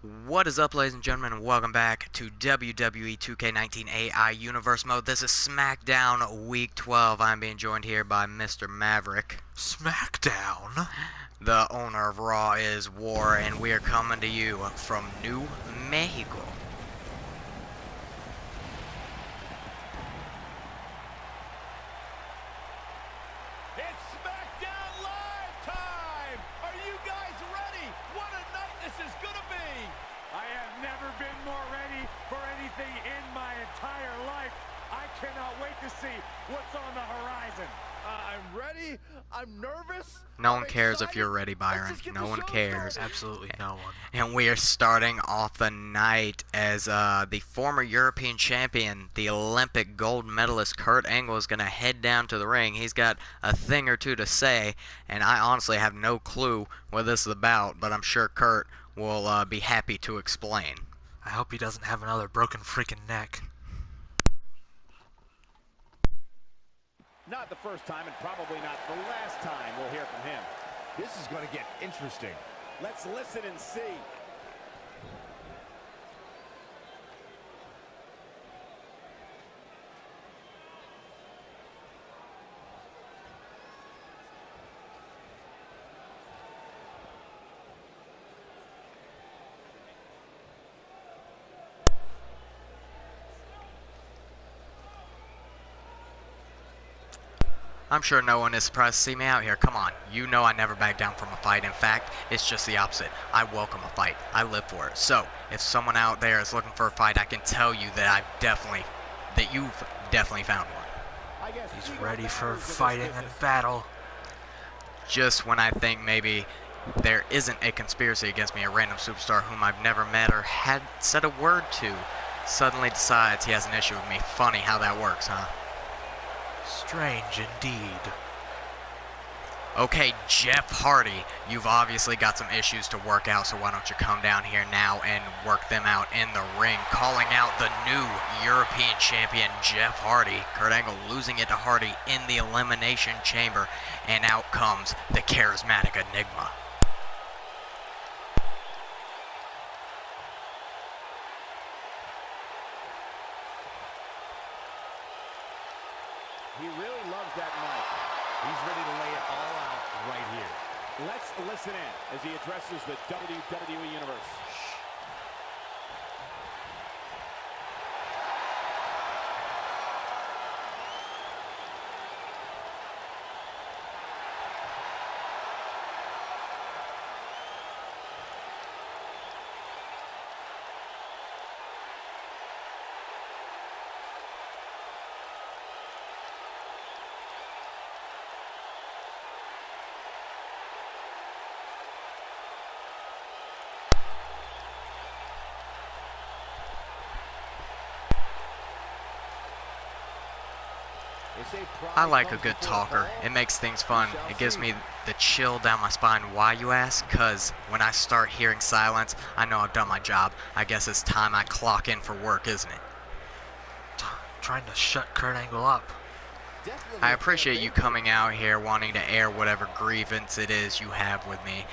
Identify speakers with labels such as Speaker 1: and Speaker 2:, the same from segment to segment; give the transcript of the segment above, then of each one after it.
Speaker 1: What is up, ladies and gentlemen, and welcome back to WWE 2K19 AI Universe Mode. This is Smackdown Week 12. I'm being joined here by Mr. Maverick.
Speaker 2: Smackdown?
Speaker 1: The owner of Raw is War, and we are coming to you from New Mexico.
Speaker 3: It's Smackdown Live time! Are you guys ready? What a night this is gonna be! I have never been more ready for anything in my entire life. I cannot wait to see what's on the horizon. I'm ready. I'm nervous.
Speaker 1: No one cares if you're ready, Byron. No one cares.
Speaker 2: Absolutely no one.
Speaker 1: And we are starting off the night as the former European champion, the Olympic gold medalist Kurt Angle is going to head down to the ring. He's got a thing or two to say, and I honestly have no clue what this is about, but I'm sure Kurt will be happy to explain.
Speaker 2: I hope he doesn't have another broken freaking neck.
Speaker 3: Not the first time and probably not the last time we'll hear from him. This is going to get interesting. Let's listen and see.
Speaker 1: I'm sure no one is surprised to see me out here. Come on, you know I never back down from a fight. In fact, it's just the opposite. I welcome a fight. I live for it. So, if someone out there is looking for a fight, I can tell you that you've definitely found one.
Speaker 2: He's ready for fighting and battle.
Speaker 1: Just when I think maybe there isn't a conspiracy against me, a random superstar whom I've never met or had said a word to suddenly decides he has an issue with me. Funny how that works, huh?
Speaker 2: Strange indeed.
Speaker 1: Okay, Jeff Hardy, you've obviously got some issues to work out, so why don't you come down here now and work them out in the ring. Calling out the new European champion, Jeff Hardy. Kurt Angle losing it to Hardy in the Elimination Chamber, and out comes the charismatic Enigma.
Speaker 3: He really loves that mic. He's ready to lay it all out right here. Let's listen in as he addresses the WWE Universe.
Speaker 1: I like a good talker. It makes things fun. It gives me the chill down my spine. Why, you ask? Because when I start hearing silence, I know I've done my job. I guess it's time I clock in for work, isn't it?
Speaker 2: Trying to shut Kurt Angle up.
Speaker 1: I appreciate you coming out here wanting to air whatever grievance it is you have with me,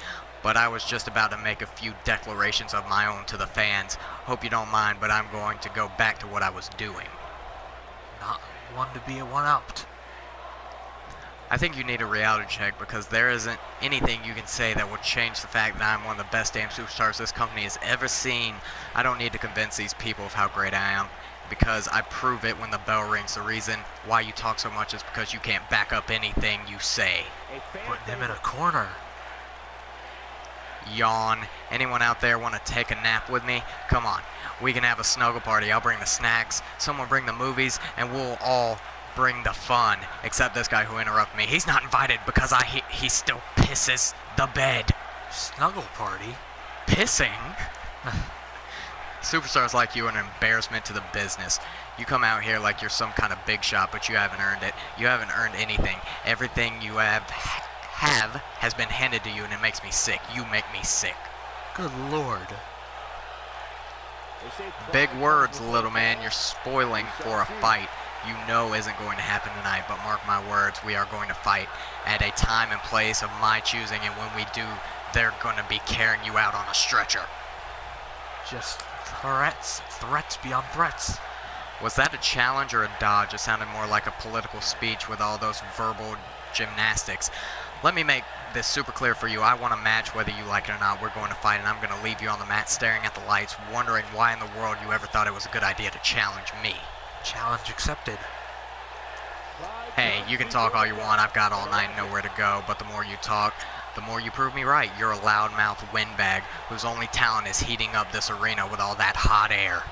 Speaker 1: but I was just about to make a few declarations of my own to the fans. Hope you don't mind, but I'm going to go back to what I was doing.
Speaker 2: Not one to be a one-upped.
Speaker 1: I think you need a reality check because there isn't anything you can say that will change the fact that I'm one of the best damn superstars this company has ever seen. I don't need to convince these people of how great I am because I prove it when the bell rings. The reason why you talk so much is because you can't back up anything you say.
Speaker 2: Putting him in a corner.
Speaker 1: Yawn. Anyone out there want to take a nap with me? Come on. We can have a snuggle party. I'll bring the snacks, someone bring the movies, and we'll all bring the fun. Except this guy who interrupted me. He's not invited because he still pisses the bed.
Speaker 2: Snuggle party?
Speaker 1: Pissing? Superstars like you are an embarrassment to the business. You come out here like you're some kind of big shot, but you haven't earned it. You haven't earned anything. Everything you have has been handed to you, and it makes me sick. You make me sick.
Speaker 2: Good Lord.
Speaker 1: Big words, little man. You're spoiling for a fight you know isn't going to happen tonight, but mark my words, we are going to fight at a time and place of my choosing, and when we do, they're going to be carrying you out on a stretcher.
Speaker 2: Just threats beyond threats.
Speaker 1: Was that a challenge or a dodge? It sounded more like a political speech with all those verbal gymnastics. Let me make this super clear for you. I want a match whether you like it or not. We're going to fight, and I'm going to leave you on the mat staring at the lights, wondering why in the world you ever thought it was a good idea to challenge me.
Speaker 2: Challenge accepted.
Speaker 1: Hey, you can talk all you want. I've got all night and nowhere to go, but the more you talk, the more you prove me right. You're a loudmouth windbag whose only talent is heating up this arena with all that hot air.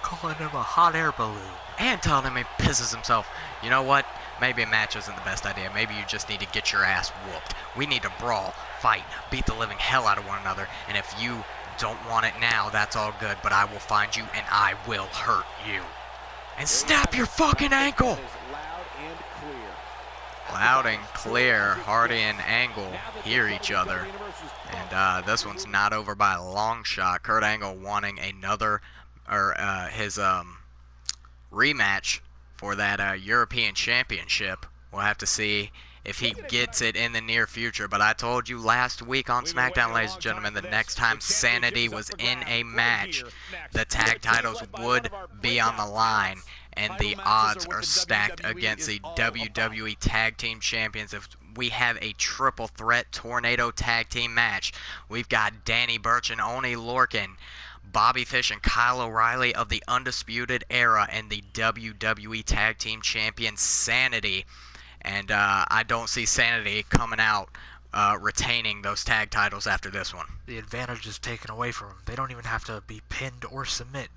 Speaker 2: Calling him a hot air balloon.
Speaker 1: And telling him he pisses himself. You know what? Maybe a match isn't the best idea. Maybe you just need to get your ass whooped. We need to brawl, fight, beat the living hell out of one another. And if you don't want it now, that's all good. But I will find you and I will hurt you. And snap your fucking ankle! Loud and clear. Hardy and Angle hear each other. And this one's not over by a long shot. Kurt Angle wanting another, or his rematch for that European Championship. We'll have to see if he gets it in the near future. But I told you last week on SmackDown, ladies and gentlemen, the next time Sanity was in a match, the tag titles would be on the line. And the odds are stacked against the WWE Tag Team Champions. If we have a triple threat tornado tag team match, we've got Danny Burch and Oney Lorcan, Bobby Fish and Kyle O'Reilly of the Undisputed Era, and the WWE Tag Team Champion Sanity. And I don't see Sanity coming out retaining those tag titles after this one.
Speaker 2: The advantage is taken away from them. They don't even have to be pinned or submit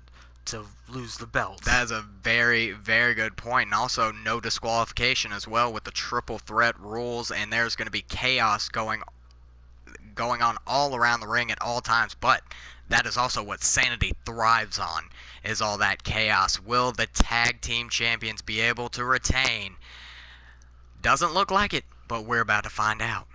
Speaker 2: to lose the belts.
Speaker 1: That is a very, very good point. And also no disqualification as well with the triple threat rules. And there's going to be chaos going on all around the ring at all times. But that is also what Sanity thrives on, is all that chaos. Will the tag team champions be able to retain? Doesn't look like it, but we're about to find out.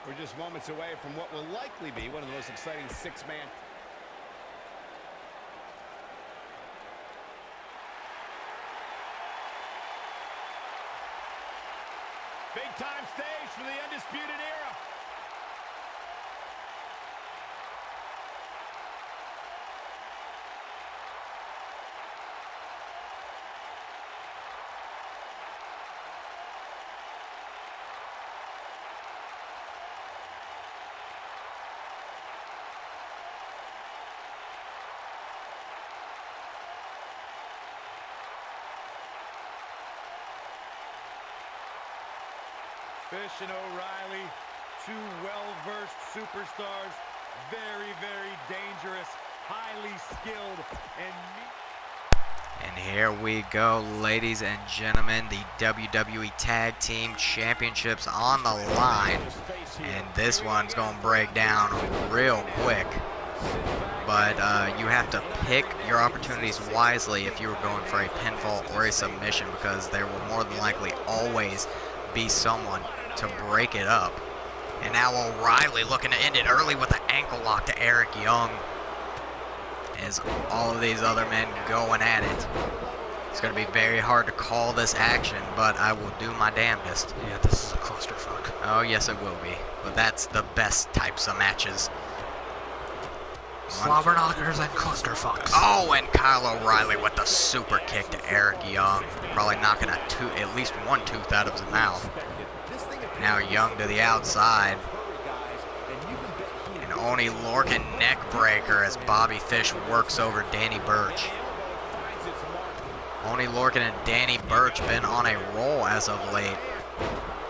Speaker 3: We're just moments away from what will likely be one of the most exciting six-man. Big-time stage for the Undisputed Era. Fish and O'Reilly, two well-versed superstars, very, very dangerous, highly skilled,
Speaker 1: And here we go, ladies and gentlemen, the WWE Tag Team Championships on the line. And this one's going to break down real quick. But you have to pick your opportunities wisely if you were going for a pinfall or a submission, because there will more than likely always be someone to break it up. And now O'Reilly looking to end it early with an ankle lock to Eric Young. as all of these other men going at it. It's going to be very hard to call this action, but I will do my damnedest.
Speaker 2: Yeah, this is a clusterfuck.
Speaker 1: Oh, yes, it will be. But that's the best types of matches.
Speaker 2: Slobber knockers and clusterfucks.
Speaker 1: Oh, and Kyle O'Reilly with the super kick to Eric Young. Probably knocking at least one tooth out of his mouth. Now Young to the outside. And Oney Lorcan neck breaker as Bobby Fish works over Danny Burch. Oney Lorcan and Danny Burch been on a roll as of late.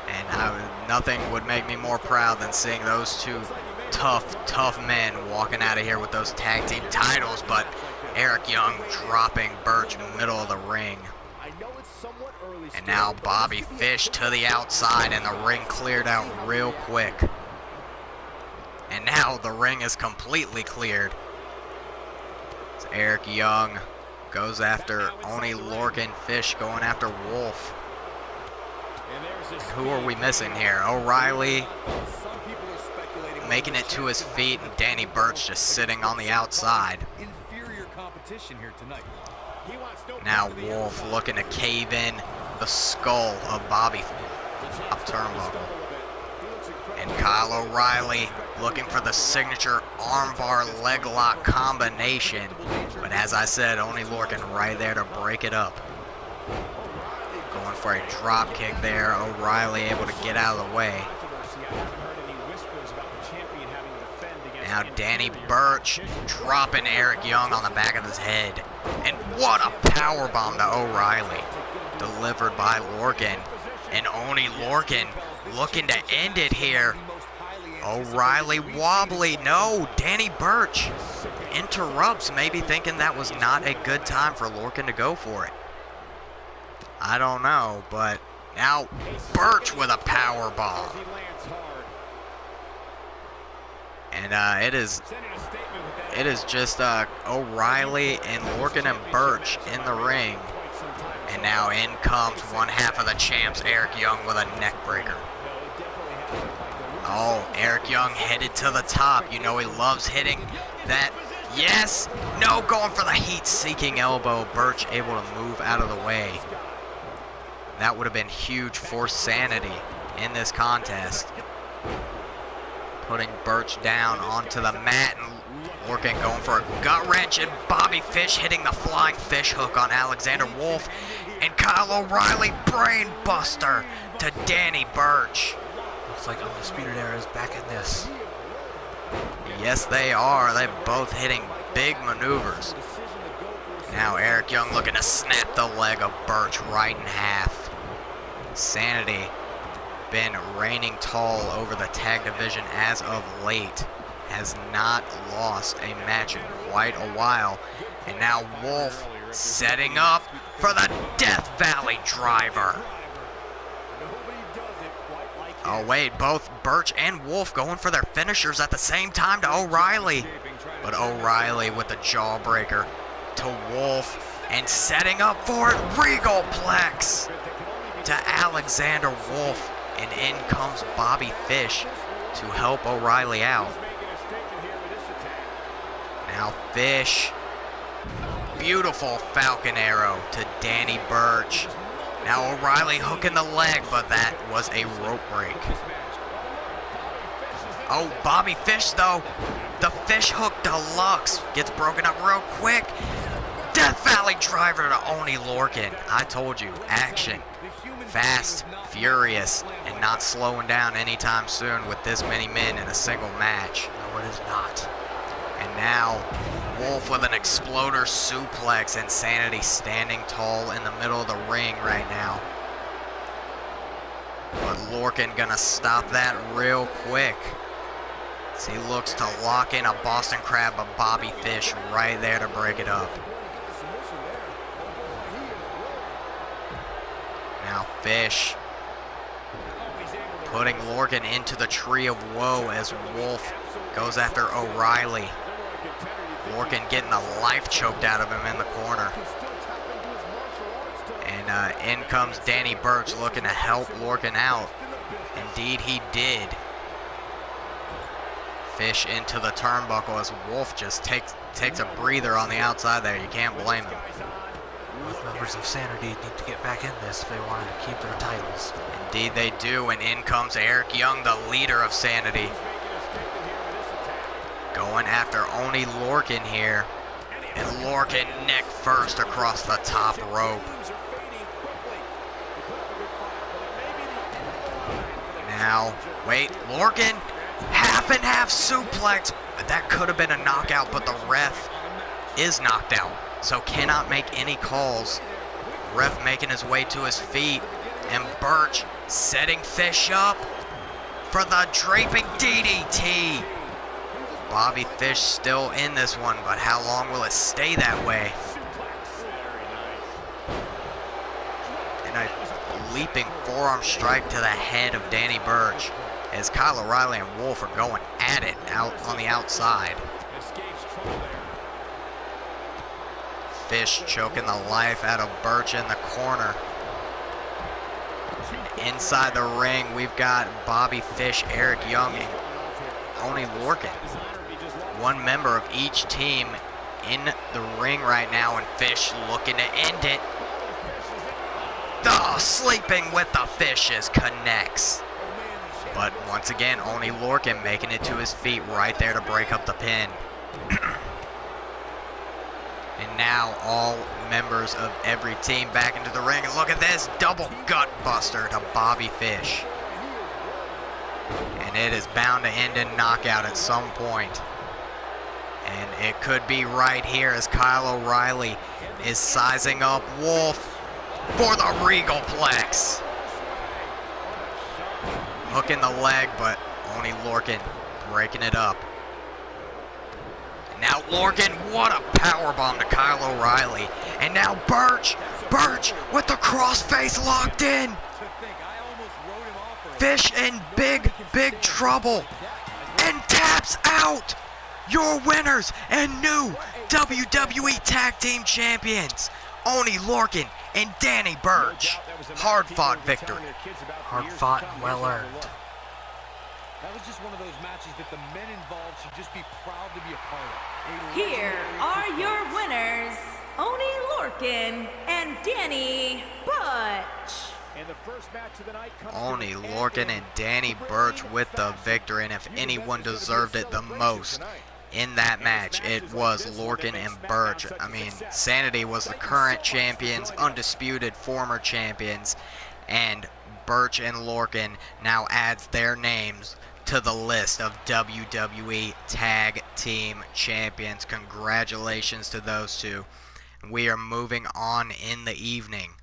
Speaker 1: And nothing would make me more proud than seeing those two tough men walking out of here with those tag team titles, but Eric Young dropping Burch in the middle of the ring. And now Bobby Fish to the outside, and the ring cleared out real quick. And now the ring is completely cleared. It's Eric Young goes after Oney Lorcan, Fish going after Wolf. And who are we missing here? O'Reilly making it to his feet, and Danny Burch just sitting on the outside. Now Wolf looking to cave in the skull of Bobby up turnbuckle. And Kyle O'Reilly looking for the signature armbar leg lock combination. But as I said, Oney Lorcan right there to break it up. Going for a drop kick there. O'Reilly able to get out of the way. Now Danny Burch dropping Eric Young on the back of his head. And what a powerbomb to O'Reilly. Delivered by Lorcan. And Oney Lorcan looking to end it here. O'Reilly wobbly. No, Danny Burch interrupts, maybe thinking that was not a good time for Lorcan to go for it. I don't know, but now Burch with a powerbomb. And it is just O'Reilly and Lorcan and Burch in the ring. And now in comes one half of the champs, Eric Young, with a neck breaker. Oh, Eric Young headed to the top. You know he loves hitting that. Yes! No, going for the heat-seeking elbow. Burch able to move out of the way. That would have been huge for sanity in this contest. Putting Burch down onto the mat, and Lorcan going for a gut wrench, and Bobby Fish hitting the flying fish hook on Alexander Wolf, and Kyle O'Reilly brain buster to Danny Burch.
Speaker 2: Looks like Undisputed Era is back in this.
Speaker 1: Yes, they are. They're both hitting big maneuvers. Now Eric Young looking to snap the leg of Burch right in half. Sanity been reigning tall over the tag division as of late. Has not lost a match in quite a while. And now Wolf setting up for the Death Valley driver. Oh wait, both Burch and Wolf going for their finishers at the same time to O'Reilly. But O'Reilly with the jawbreaker to Wolf and setting up for it, Regal Plex to Alexander Wolf. And in comes Bobby Fish to help O'Reilly out. Now Fish, beautiful Falcon Arrow to Danny Burch. Now O'Reilly hooking the leg, but that was a rope break. Oh, Bobby Fish though, the fish hook deluxe gets broken up real quick. Death Valley driver to Oney Lorcan. I told you, action. Fast, furious, and not slowing down anytime soon with this many men in a single match.
Speaker 2: No, it is not.
Speaker 1: And now, Wolf with an exploder suplex, and Sanity standing tall in the middle of the ring right now. But Lorcan gonna stop that real quick. As he looks to lock in a Boston Crab of Bobby Fish right there to break it up. Now Fish putting Lorcan into the tree of woe as Wolf goes after O'Reilly. Lorcan getting the life choked out of him in the corner. And in comes Danny Burch looking to help Lorcan out. Indeed he did. Fish into the turnbuckle as Wolf just takes a breather on the outside there. You can't blame him.
Speaker 2: Both members of Sanity need to get back in this if they want to keep their titles.
Speaker 1: Indeed they do, and in comes Eric Young, the leader of Sanity. Going after Oni Lorcan here. And Lorcan neck first across the top rope. Now, wait, Lorcan, half and half suplex. That could have been a knockout, but the ref is knocked out, so cannot make any calls. Ref making his way to his feet, and Birch setting Fish up for the draping DDT. Bobby Fish still in this one, but how long will it stay that way? And a leaping forearm strike to the head of Danny Burch as Kyle O'Reilly and Wolf are going at it out on the outside. Fish choking the life out of Burch in the corner. And inside the ring, we've got Bobby Fish, Eric Young, and Oni Lorcan. One member of each team in the ring right now, and Fish looking to end it. Oh, sleeping with the Fishes connects. But once again, Oni Lorcan making it to his feet right there to break up the pin. And now all members of every team back into the ring. And look at this, double gut buster to Bobby Fish. And it is bound to end in knockout at some point. And it could be right here as Kyle O'Reilly is sizing up Wolf for the Regal Plex. Hooking the leg, but Oni Lorcan breaking it up. Now Lorcan, what a powerbomb to Kyle O'Reilly. And now Birch with the crossface locked in. Fish in big trouble. And taps out. Your winners and new WWE Tag Team Champions, Oni Lorcan and Danny Burch. Hard-fought victory.
Speaker 2: Hard-fought and well-earned.
Speaker 3: That was just one of those matches that the men involved should just be proud to be a part of.
Speaker 4: Here are your winners, Oni Lorcan and Danny Burch.
Speaker 3: And the first match of the night comes
Speaker 1: Oni Lorcan and Danny Burch with the victory, and if anyone deserved it the most in that match, it was Lorcan and Burch. I mean, Sanity was the current champions, undisputed former champions, and Burch and Lorcan now adds their names to the list of WWE Tag Team Champions. Congratulations to those two. We are moving on in the evening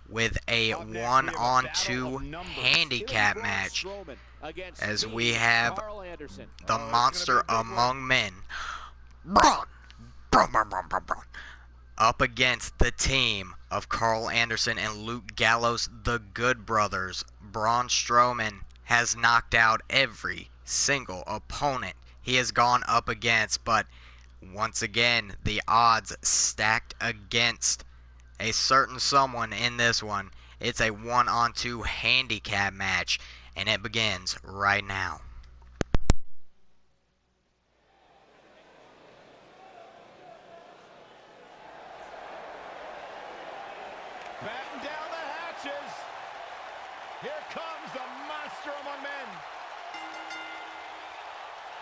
Speaker 1: with a 1-on-2 handicap match, as we have the Monster Among Men, Braun, up against the team of Carl Anderson and Luke Gallows, the Good Brothers. Braun Strowman has knocked out every single opponent he has gone up against, but once again, the odds stacked against a certain someone in this one. It's a 1-on-2 handicap match, and it begins right now.
Speaker 3: Batten down the hatches. Here comes the Monster Among Men.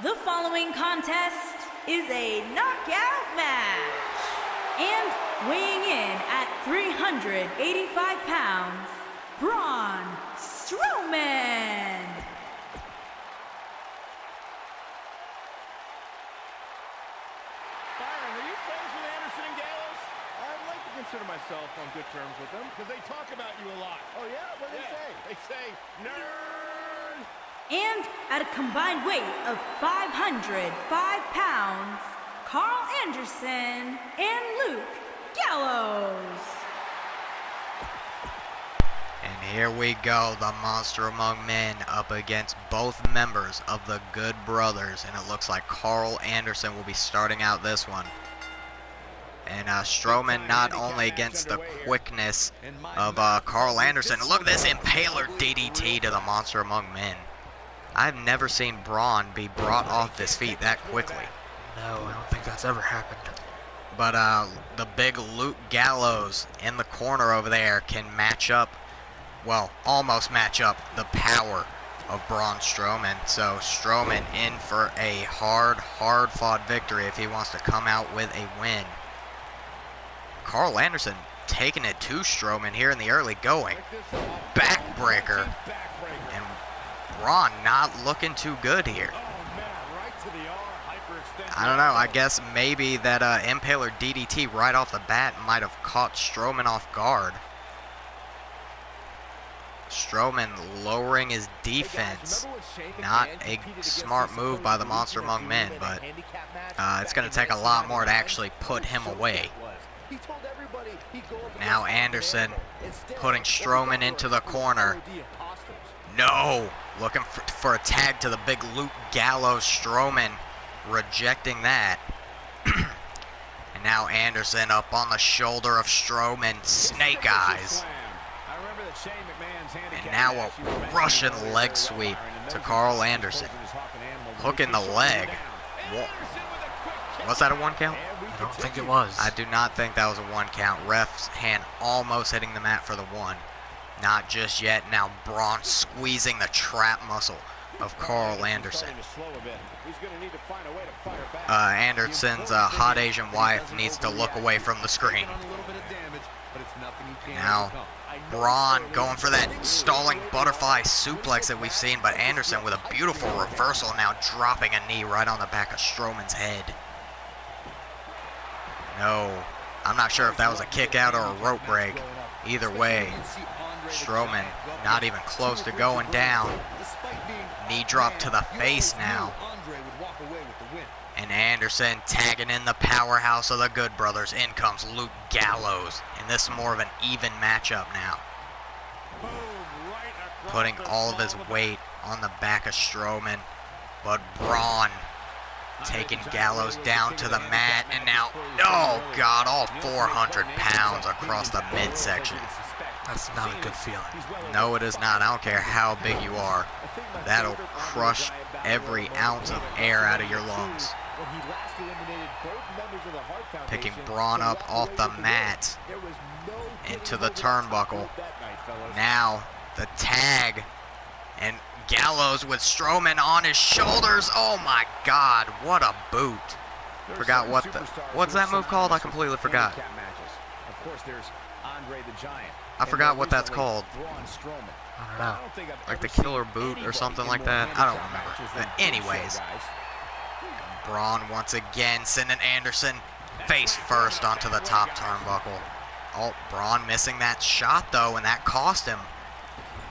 Speaker 4: The following contest is a knockout match. And weighing in at 385 pounds, Braun Strowman.
Speaker 3: Byron, are you friends with Anderson and Gallows? I'd like to consider myself on good terms with them, because they talk about you a lot. Oh yeah? What do they say? They say, nerd!
Speaker 4: And at a combined weight of 505 pounds, Carl Anderson and Luke Gallows.
Speaker 1: And here we go, the Monster Among Men up against both members of the Good Brothers, and it looks like Carl Anderson will be starting out this one. And Strowman not only against the quickness of Carl Anderson. Look at this Impaler DDT to the Monster Among Men. I've never seen Braun be brought off his feet that quickly.
Speaker 2: No, I don't think that's ever happened.
Speaker 1: But the big Luke Gallows in the corner over there can match up, well, almost match up the power of Braun Strowman. So Strowman in for a hard-fought victory if he wants to come out with a win. Carl Anderson taking it to Strowman here in the early going. Backbreaker. And Braun not looking too good here. I don't know, I guess maybe that Impaler DDT right off the bat might have caught Strowman off guard. Strowman lowering his defense. Not a smart move by the Monster Among Men, but it's going to take a lot more to actually put him away. Now Anderson putting Strowman into the corner. No! Looking for a tag to the big Luke Gallows. Strowman rejecting that. And now Anderson up on the shoulder of Strowman. Snake eyes. And now a Russian leg sweep to Carl Anderson. Hooking the leg. Was that a 1 count?
Speaker 2: I don't think it was.
Speaker 1: I do not think that was a 1 count. Ref's hand almost hitting the mat for the 1. Not just yet. Now Braun squeezing the trap muscle of Carl Anderson. Anderson's hot Asian wife needs to look away from the screen. Now Braun going for that stalling butterfly suplex that we've seen, but Anderson with a beautiful reversal, now dropping a knee right on the back of Strowman's head. No, I'm not sure if that was a kick out or a rope break. Either way, Strowman not even close to going down. Knee drop to the face now. And Anderson tagging in the powerhouse of the Good Brothers. In comes Luke Gallows. And this is more of an even matchup now. Putting all of his weight on the back of Strowman. But Braun taking Gallows down to the mat. And now, oh God, all 400 pounds across the midsection.
Speaker 2: That's not a good feeling.
Speaker 1: No, it is not. I don't care how big you are. That'll crush every ounce of air out of your lungs. Picking Braun up off the mat into the turnbuckle. Now the tag, and Gallows with Strowman on his shoulders. Oh my God, what a boot. Forgot what's that move called? I completely forgot. I forgot what that's called.
Speaker 2: I don't know.
Speaker 1: Like the killer boot or something like that. I don't remember. But anyways, Braun once again sending Anderson face first onto the top turnbuckle. Oh, Braun missing that shot though, and that cost him.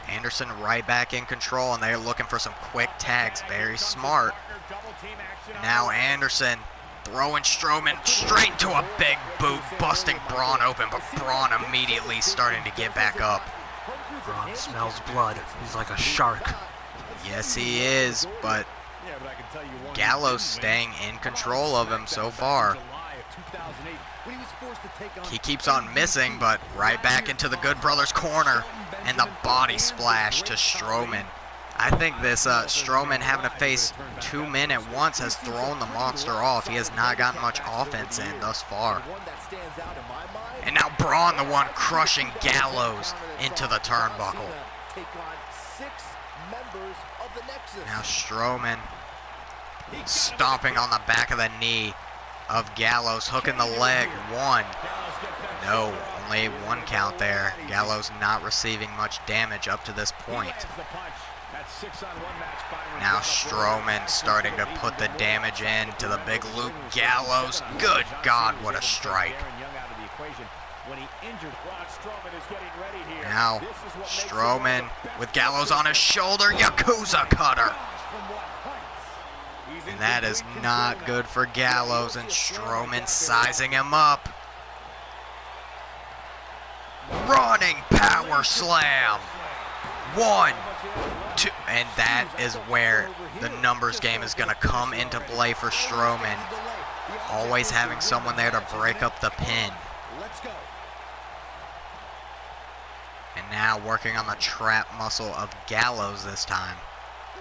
Speaker 1: Anderson right back in control, and they're looking for some quick tags. Very smart. Now Anderson throwing Strowman straight to a big boot, busting Braun open, but Braun immediately starting to get back up.
Speaker 2: Braun smells blood. He's like a shark.
Speaker 1: Yes, he is, but Gallows staying in control of him so far. He keeps on missing, but right back into the Good Brothers corner, and the body splash to Strowman. I think this Strowman having to face 2 men at once has thrown the monster off. He has not gotten much offense in thus far. And now Braun, the one crushing Gallows into the turnbuckle. Now Strowman stomping on the back of the knee of Gallows, hooking the leg. 1. No, only 1 count there. Gallows not receiving much damage up to this point. Now Strowman starting to put the damage in to the big Luke Gallows. Good God, what a strike. Now Strowman with Gallows on his shoulder. Yakuza cutter. And that is not good for Gallows, and Strowman sizing him up. Running power slam. 1, 2, and that is where the numbers game is going to come into play for Strowman. Always having someone there to break up the pin. And now working on the trap muscle of Gallows this time.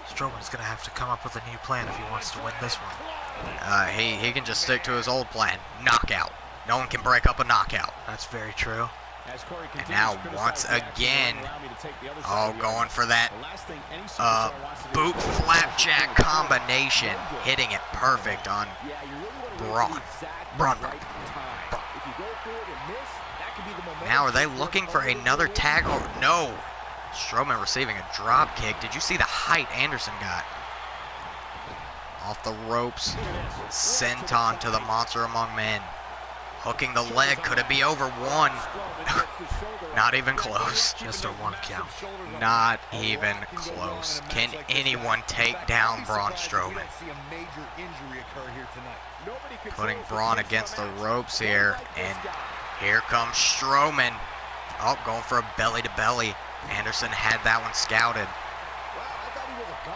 Speaker 2: Strowman's going to have to come up with a new plan if he wants to win this one.
Speaker 1: He can just stick to his old plan. Knockout. No one can break up a knockout.
Speaker 2: That's very true.
Speaker 1: And now once again, going for that boot flapjack combination, hitting it perfect on Braun. Now are they looking for another tag? Or no, Strowman receiving a drop kick. Did you see the height Anderson got? Off the ropes, senton to the Monster Among Men. Hooking the leg, could it be over one? Not even close.
Speaker 2: Just a 1 count.
Speaker 1: Not even close. Can anyone take down Braun Strowman? Putting Braun against the ropes here, and here comes Strowman. Oh, going for a belly to belly. Anderson had that one scouted.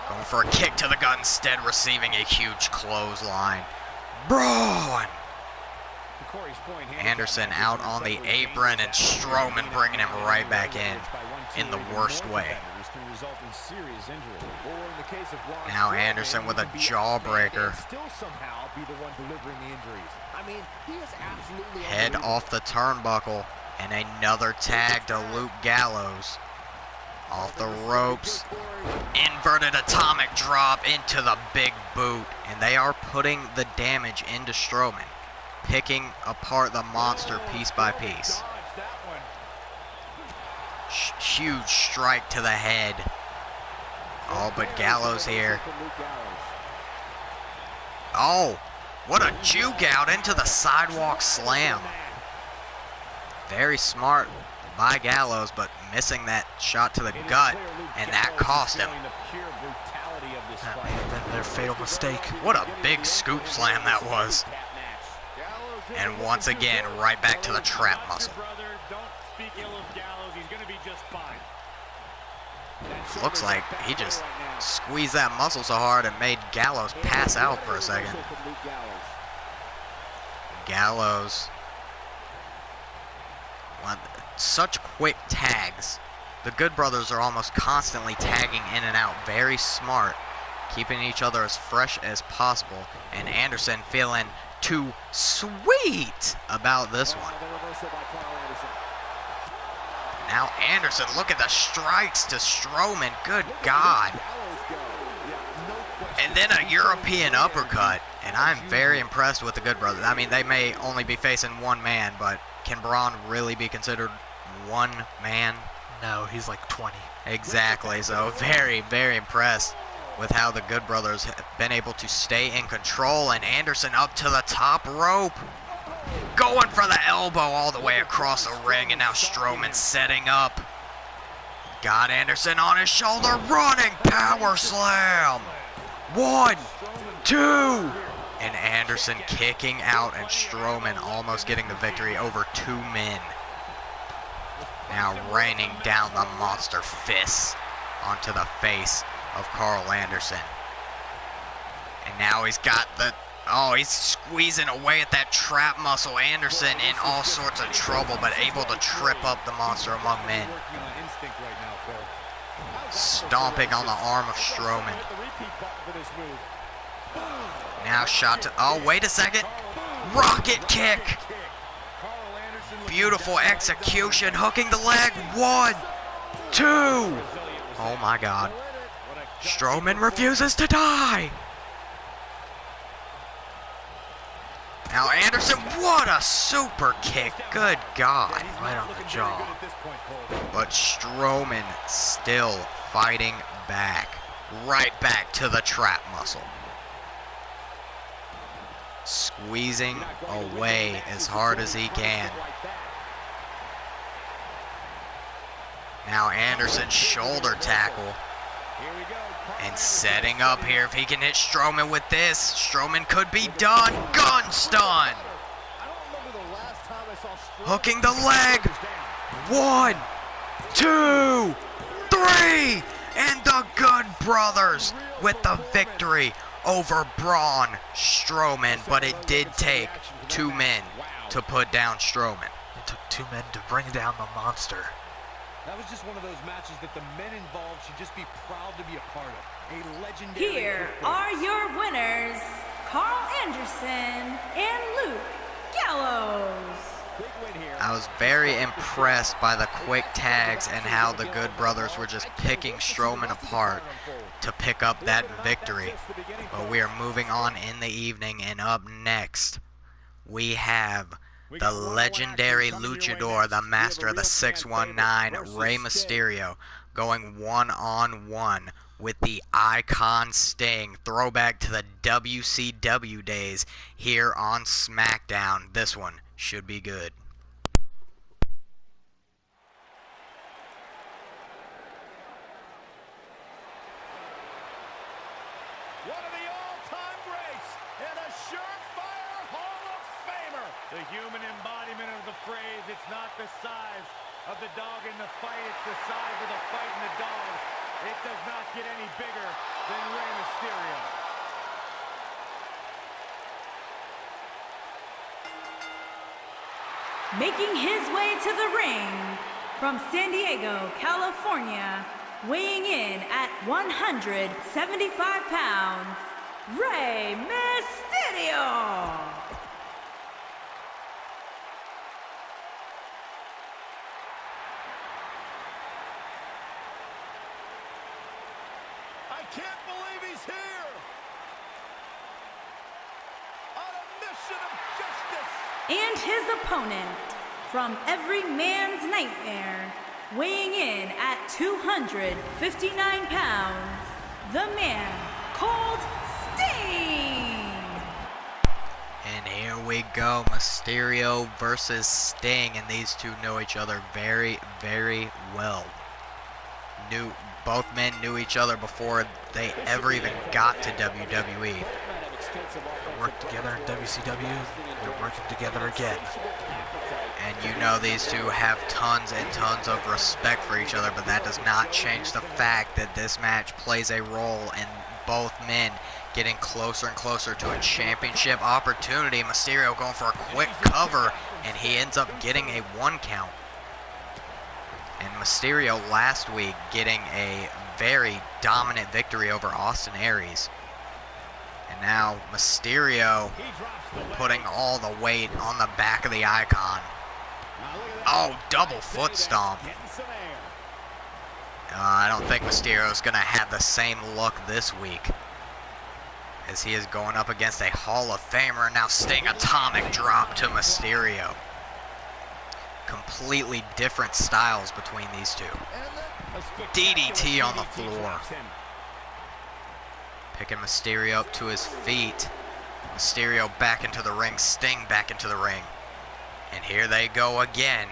Speaker 1: Going for a kick to the gut, instead receiving a huge clothesline. Braun! Anderson out on the apron, and Strowman bringing him right back in the worst way. Now Anderson with a jawbreaker. Head off the turnbuckle, and another tag to Luke Gallows. Off the ropes, inverted atomic drop into the big boot, and they are putting the damage into Strowman, picking apart the monster piece by piece. Huge strike to the head. Oh, but Gallows here. Oh, what a juke out into the sidewalk slam. Very smart by Gallows, but missing that shot to the gut, and that cost him.
Speaker 2: That may have been their fatal mistake.
Speaker 1: What a big scoop slam that was. And once again, right back to the trap muscle. Looks like he just squeezed that muscle so hard and made Gallows pass out for a second. Gallows. Such quick tags. The Good Brothers are almost constantly tagging in and out. Very smart. Keeping each other as fresh as possible. And Anderson feeling too sweet about this one. Now Anderson, look at the strikes to Strowman. Good God. And then a European uppercut. And I'm very impressed with the Good Brothers. I mean, they may only be facing one man, but can Braun really be considered one man?
Speaker 2: No, he's like 20.
Speaker 1: Exactly. So very, very impressed with how the Good Brothers have been able to stay in control. And Anderson up to the top rope. Going for the elbow all the way across the ring. And now Strowman setting up. Got Anderson on his shoulder. Running power slam. 1, 2. And Anderson kicking out, and Strowman almost getting the victory over 2 men. Now raining down the monster fists onto the face of Carl Anderson. And now he's got the, he's squeezing away at that trap muscle. Anderson in all sorts of trouble, but able to trip up the Monster Among Men. Stomping on the arm of Strowman. Now shot to, wait a second. Rocket kick. Beautiful execution, hooking the leg. 1, 2. Oh my God. Strowman refuses to die. Now Anderson, what a super kick. Good God.
Speaker 2: Right on the jaw.
Speaker 1: But Strowman still fighting back. Right back to the trap muscle. Squeezing away as hard as he can. Now Anderson shoulder tackle. And setting up here. If he can hit Strowman with this, Strowman could be done. Gun stun. Hooking the leg. 1, 2, 3. And the Good Brothers with the victory over Braun Strowman. But it did take 2 men to put down Strowman.
Speaker 2: It took 2 men to bring down the monster.
Speaker 3: That was just one of those matches that the men involved should just be proud to be a part of. A legendary
Speaker 4: Here are your winners, Carl Anderson and Luke Gallows.
Speaker 3: Big win here.
Speaker 1: I was very impressed by the quick tags and how the Good Brothers were just picking Strowman apart to pick up that victory. But we are moving on in the evening, and up next we have the legendary luchador, the master of the 619, Rey Mysterio, going one-on-one with the Icon Sting. Throwback to the WCW days here on SmackDown. This one should be good.
Speaker 3: One of the all-time greats and a surefire Hall of Famer. The human embodiment of the phrase, it's not the size of the dog in the fight, it's the size of the fight in the dog. It does not get any bigger than Rey Mysterio.
Speaker 4: Making his way to the ring from San Diego, California, weighing in at 175 pounds, Rey Mysterio.
Speaker 3: I can't believe he's here. On a mission of justice.
Speaker 4: And his opponent, from every man's nightmare, weighing in at 259 pounds, the man called Sting.
Speaker 1: And here we go, Mysterio versus Sting, and these two know each other very, very well. Both men knew each other before they ever even got to WWE.
Speaker 2: Worked together in WCW, they're working together again.
Speaker 1: And you know these two have tons and tons of respect for each other, but that does not change the fact that this match plays a role in both men getting closer and closer to a championship opportunity. Mysterio going for a quick cover, and he ends up getting a 1 count. And Mysterio last week getting a very dominant victory over Austin Aries. And now Mysterio putting all the weight on the back of the Icon. Oh, double foot stomp. I don't think Mysterio's going to have the same luck this week, as he is going up against a Hall of Famer. Now Sting atomic drop to Mysterio. Completely different styles between these two. DDT on the floor. Picking Mysterio up to his feet. Mysterio back into the ring. Sting back into the ring. And here they go again.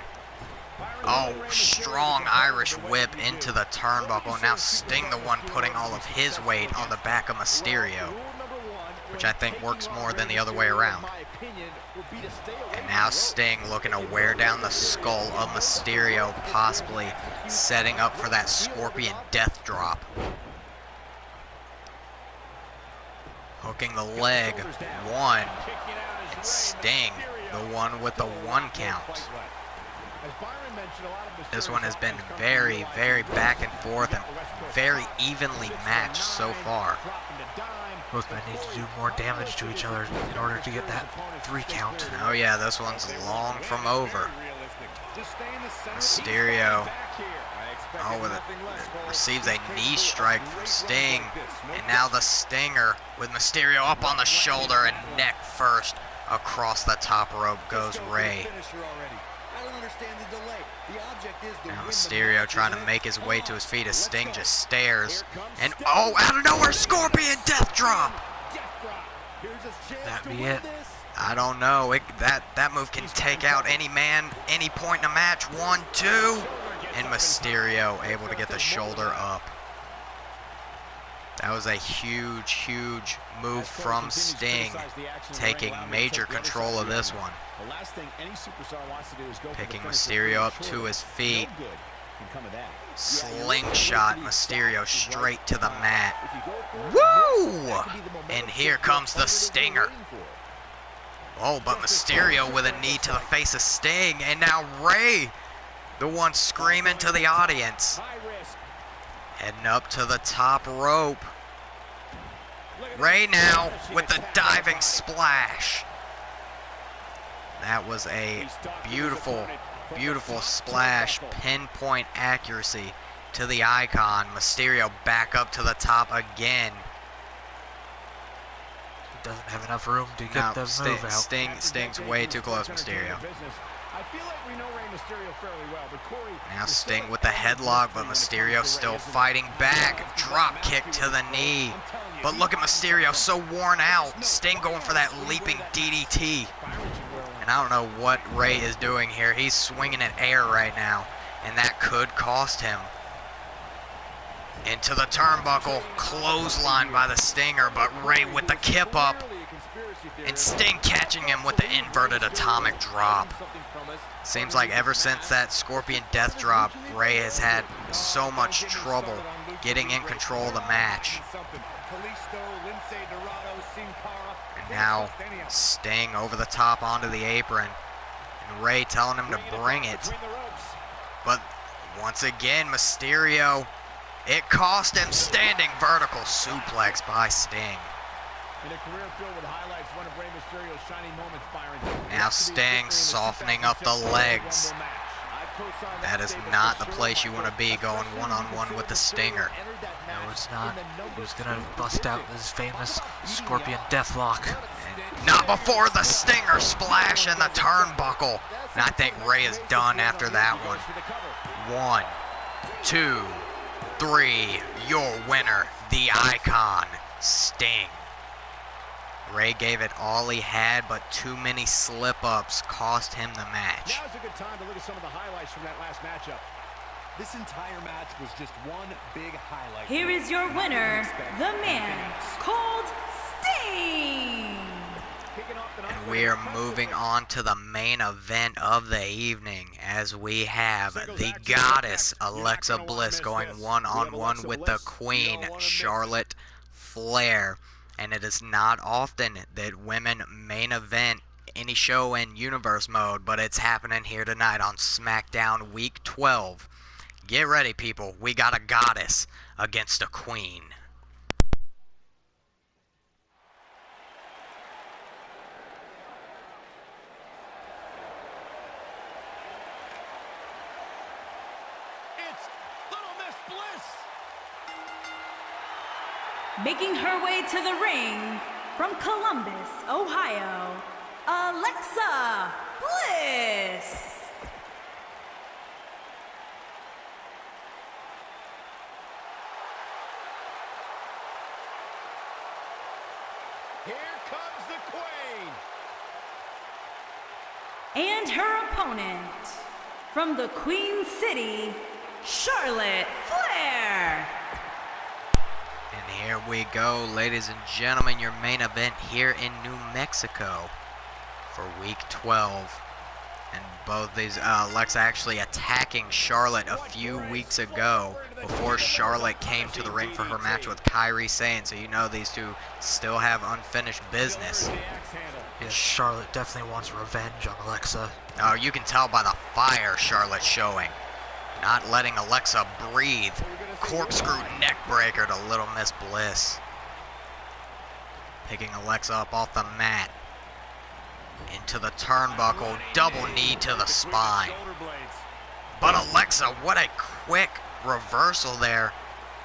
Speaker 1: Oh, strong Irish whip into the turnbuckle. Now Sting the one putting all of his weight on the back of Mysterio, which I think works more than the other way around. And now Sting looking to wear down the skull of Mysterio, possibly setting up for that Scorpion Death Drop. Hooking the leg, 1, and Sting, the one with the 1 count. This one has been very, very back and forth and very evenly matched so far.
Speaker 2: Both men need to do more damage to each other in order to get that 3 count.
Speaker 1: Oh yeah, this one's long from over. Mysterio, receives a knee strike from Sting, and now the Stinger with Mysterio up on the shoulder and neck first. Across the top rope goes Rey. Now Mysterio trying to make his way to his feet as Sting just stares. And oh, out of nowhere, Scorpion Death Drop!
Speaker 2: That be it.
Speaker 1: I don't know. That move can take out any man, any point in a match. 1, 2. And Mysterio able to get the shoulder up. That was a huge, huge move from Sting, taking major control of this one. Picking Mysterio up to his feet. Slingshot Mysterio straight to the mat. Woo! And here comes the Stinger. Oh, but Mysterio with a knee to the face of Sting. And now Rey The one screaming to the audience. Heading up to the top rope. Rey now with the diving splash. That was a beautiful, beautiful splash. Pinpoint accuracy to the icon. Mysterio back up to the top again.
Speaker 2: Doesn't have enough room to get the move out.
Speaker 1: Sting's way too close, Mysterio.
Speaker 3: I feel like we know Rey Mysterio fairly well, but Corey,
Speaker 1: Now Sting with the headlock, but Mysterio still fighting back. Drop kick to the knee. But look at Mysterio, so worn out. Sting going for that leaping DDT. And I don't know what Rey is doing here. He's swinging at air right now, and that could cost him. Into the turnbuckle, clothesline by the Stinger, but Rey with the kip up. And Sting catching him with the inverted atomic drop. Seems like ever since that Scorpion Death Drop, Rey has had so much trouble getting in control of the match. And now Sting over the top onto the apron. And Rey telling him to bring it. But once again, Mysterio, it cost him. Standing vertical suplex by Sting.
Speaker 3: In a career filled with highlights, one of Rey Mysterio's shining moments, Byron.
Speaker 1: Now Sting softening up the legs. That is not the place you want to be, going one-on-one with the Stinger.
Speaker 2: No, it's not. He was going to bust out his famous Scorpion Deathlock.
Speaker 1: Not before the Stinger splash and the turnbuckle. And I think Rey is done after that one. 1, 2, 3. Your winner, the Icon, Sting. Rey gave it all he had, but too many slip-ups cost him the match.
Speaker 3: Now's a good time to look at some of the highlights from that last matchup. This entire match was just one big highlight.
Speaker 4: Here is your winner, the man called Sting.
Speaker 1: And we are moving on to the main event of the evening, as we have the Goddess Alexa Bliss going one-on-one with the Queen Charlotte Flair. And it is not often that women main event any show in Universe Mode, but it's happening here tonight on SmackDown Week 12. Get ready, people. We got a goddess against a queen.
Speaker 3: It's Little Miss Bliss.
Speaker 4: Making her way to the ring from Columbus, Ohio, Alexa Bliss.
Speaker 3: Here comes the Queen.
Speaker 4: And her opponent from the Queen City, Charlotte Flair.
Speaker 1: And here we go, ladies and gentlemen, your main event here in New Mexico for Week 12. And both these, Alexa actually attacking Charlotte a few weeks ago before Charlotte came to the ring for her match with Kairi Sane. So you know these two still have unfinished business.
Speaker 2: Yeah, Charlotte definitely wants revenge on Alexa.
Speaker 1: Oh, you can tell by the fire Charlotte's showing. Not letting Alexa breathe. Corkscrew neck breaker to Little Miss Bliss. Picking Alexa up off the mat. Into the turnbuckle, double knee to the spine. But Alexa, what a quick reversal there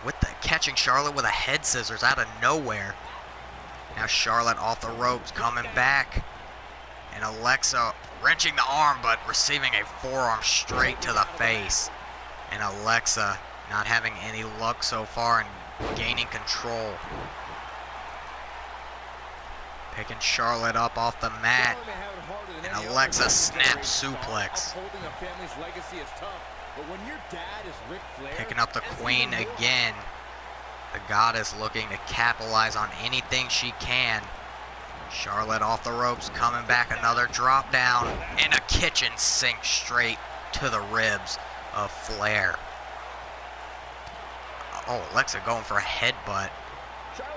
Speaker 1: with the catching Charlotte with a head scissors out of nowhere. Now Charlotte off the ropes, coming back. And Alexa wrenching the arm, but receiving a forearm straight to the face. And Alexa not having any luck so far and gaining control. Picking Charlotte up off the mat. And Alexa snap suplex. Picking up the Queen again. The Goddess looking to capitalize on anything she can. Charlotte off the ropes, coming back, another drop down, and a kitchen sink straight to the ribs of Flair. Oh, Alexa going for a headbutt.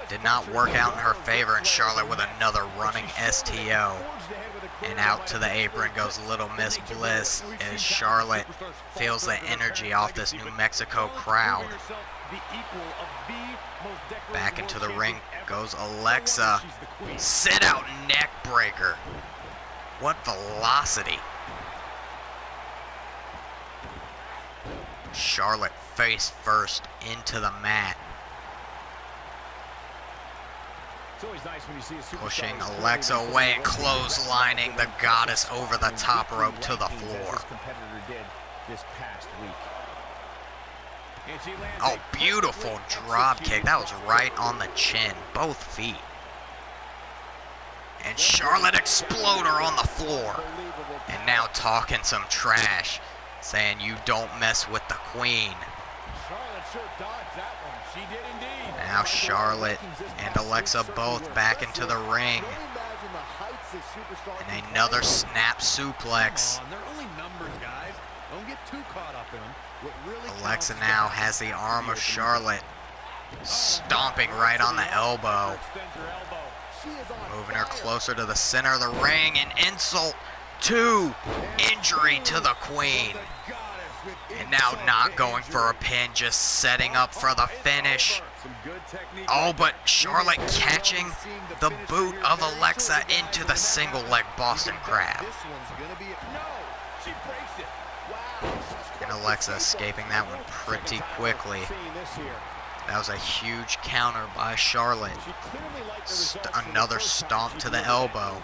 Speaker 1: did not work out in her favor, and Charlotte with another running STO. And out to the apron goes Little Miss Bliss as Charlotte feels the energy off this New Mexico crowd. Back into the ring goes Alexa. Sit out neck breaker. What velocity. Charlotte face first into the mat. Pushing Alexa away, clotheslining the Goddess over the top rope to the floor. Oh, beautiful drop kick. That was right on the chin, both feet. And Charlotte exploder on the floor. And now talking some trash, saying you don't mess with the queen. Now Charlotte and Alexa both back into the ring. And another snap suplex. Alexa now has the arm of Charlotte, stomping right on the elbow. Moving her closer to the center of the ring, and insult to injury to the queen. And now not going for a pin, just setting up for the finish. Oh, but Charlotte catching the boot of Alexa into the single leg Boston Crab. And Alexa escaping that one pretty quickly. That was a huge counter by Charlotte. Another stomp to the elbow.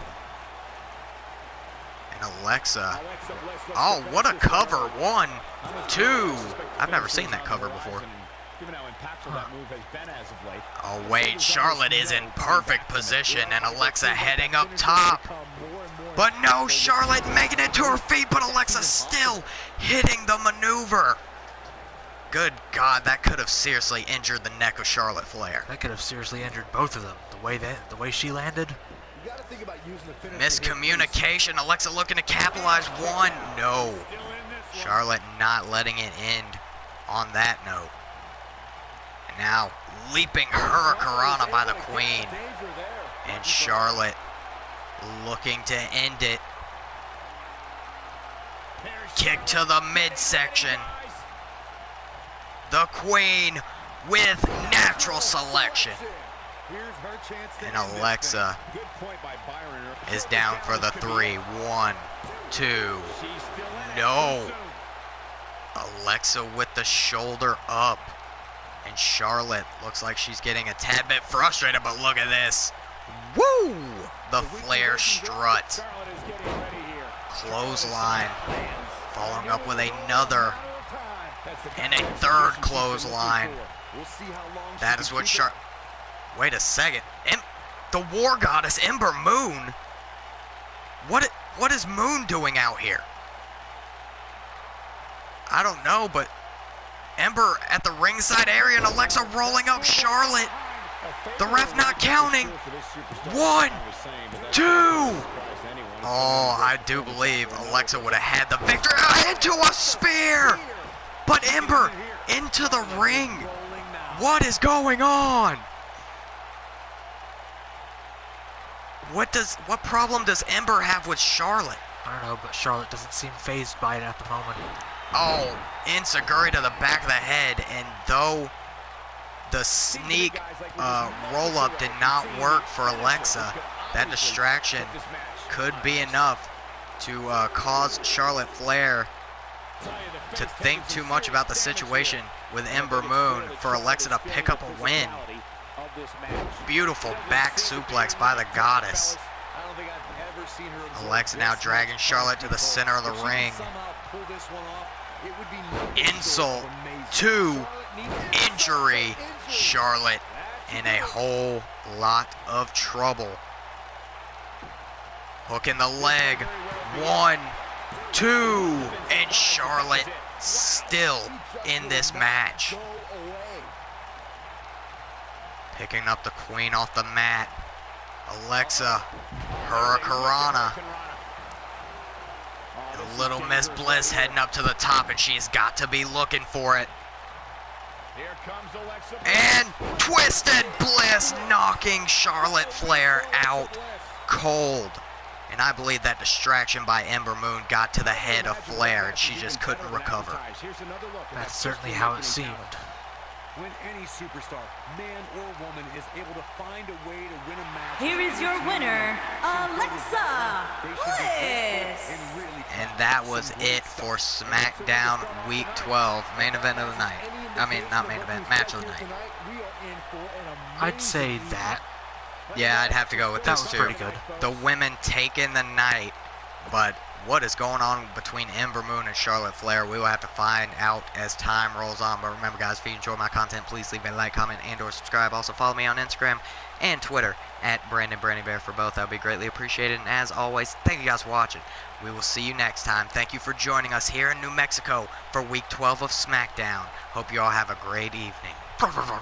Speaker 1: And Alexa, oh, what a cover. 1, 2. I've never seen that cover before. Oh, wait, Charlotte is in perfect position, and Alexa heading up top. But no, Charlotte making it to her feet, but Alexa still hitting the maneuver. Good God, that could have seriously injured the neck of Charlotte Flair.
Speaker 2: That could have seriously injured both of them. The way she landed.
Speaker 1: Miscommunication. Alexa looking to capitalize. 1, no. Charlotte not letting it end on that note. And now leaping Hurricanrana by the queen. And Charlotte looking to end it. Kick to the midsection. The queen with natural selection. And Alexa is down for the 3. 1, 2. No. Alexa with the shoulder up. And Charlotte looks like she's getting a tad bit frustrated, but look at this. Woo! The Flair strut. Clothesline. Following up with another. And a third clothesline. That is what Charlotte... Wait a second. The War Goddess, Ember Moon? What is Moon doing out here? I don't know, but Ember at the ringside area and Alexa rolling up Charlotte. The ref not counting. 1, 2. Oh, I do believe Alexa would have had the victory. Into a spear. But Ember into the ring. What is going on? What problem does Ember have with Charlotte?
Speaker 2: I don't know, but Charlotte doesn't seem fazed by it at the moment.
Speaker 1: Oh, Enziguri to the back of the head, and though the sneak roll-up did not work for Alexa, that distraction could be enough to cause Charlotte Flair to think too much about the situation with Ember Moon for Alexa to pick up a win. Beautiful back suplex by the Goddess. Alexa now dragging Charlotte to the center of the ring. Insult to injury. Charlotte in a whole lot of trouble. Hook in the leg. 1, 2. And Charlotte still in this match. Picking up the queen off the mat. Alexa, Hurricanrana. Little Miss Bliss heading up to the top, and she's got to be looking for it.
Speaker 3: Here comes Alexa.
Speaker 1: And Twisted Bliss knocking Charlotte Flair out cold. And I believe that distraction by Ember Moon got to the head of Flair, and she just couldn't recover.
Speaker 2: That's certainly how it seemed.
Speaker 3: When any superstar, man or woman, is able to find a way to win a match.
Speaker 4: Here is your winner, Alexa Bliss.
Speaker 1: And that was it for SmackDown Week 12, main event of the night. I mean, not main event, match of the night.
Speaker 2: I'd say that.
Speaker 1: Yeah, I'd have to go with
Speaker 2: That
Speaker 1: this
Speaker 2: was
Speaker 1: too.
Speaker 2: pretty good.
Speaker 1: The women taking the night, but what is going on between Ember Moon and Charlotte Flair, we will have to find out as time rolls on. But remember, guys, if you enjoy my content, please leave a like, comment, and or subscribe. Also, follow me on Instagram and Twitter at BrandonBrandyBear for both. That would be greatly appreciated. And as always, thank you guys for watching. We will see you next time. Thank you for joining us here in New Mexico for Week 12 of SmackDown. Hope you all have a great evening.
Speaker 2: Alexa.